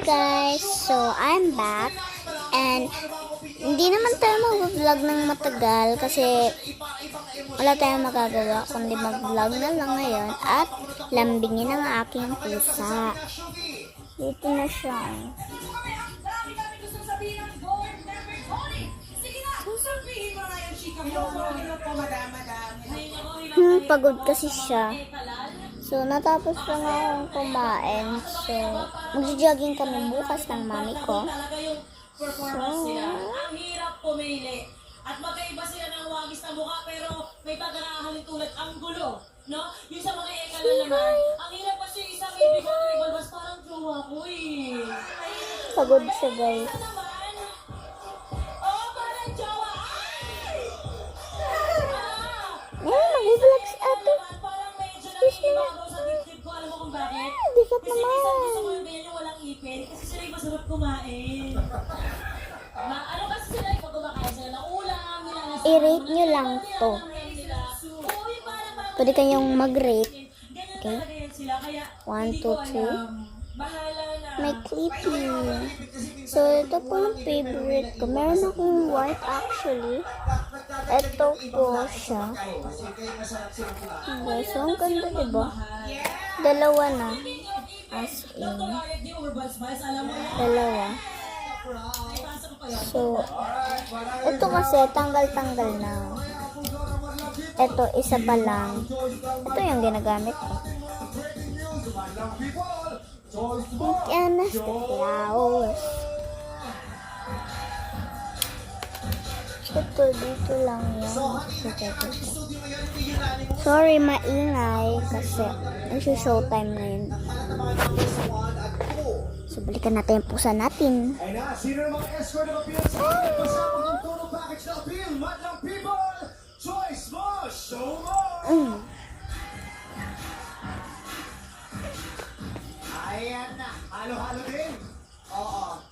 guys! So, I'm back and hindi naman tayo mag-vlog ng matagal kasi wala tayong magagawa kundi mag-vlog na lang ngayon at lambingin ang aking pusa. Dito na siya. Pagod kasi siya. So, natapos lang akong kumain. So, mag-jogging kami bukas ng mami ko. So, ang hirap pumili. At magkaiba sila ng wagis na mukha pero may pagkakahalin tulad ang gulo. No? Yung sa mga ekala naman, ang hirap kasi isang ibig ko na ibalbas parang jowa ko eh. pagod siya guys. Oh, parang jowa! Mag-vlog si ate. Parang medyo nangibabaw sa dibdib ko. Alam mo kung bakit? Bigat Kasi naman. minsan gusto ko yung ganyan yung walang ipin. Kasi sila yung masarap kumain. Ano kasi sila yung pag kumakain sila ng ulam, nilalasang. I-rate nyo lang to. Pwede kayong mag-rate. Okay? 1, 2, 3. May clippy. So, ito po yung favorite ko. Meron akong white actually. Ito po siya. Okay, so ang ganda diba? Dalawa na. As in. Dalawa. So, ito kasi tanggal-tanggal na. Ito, isa pa lang. Ito yung ginagamit ko. Pink and the flowers. Ito, dito lang yan. Sorry, maingay. Kasi, nag-showtime na yun. So, balikan natin yung pusa natin. Ay na, sino namang escort ng appeal sa ating kasama ng total package na appeal? Madlang people, choice mo, show mo! Ayan na, halo-halo din. Oo.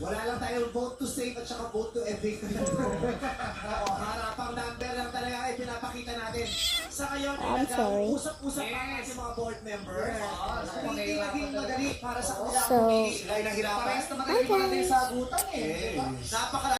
Wala lang tayong vote to save at saka vote to evict. Oo, harapang number lang talaga ay pinapakita natin. Sa ngayon, I'm sorry. usap-usap pa natin sa mga board members. Hindi naging madali para sa kanila. So, Sila ay nahirapan. Parehas naman tayo sa sagutan eh. Napaka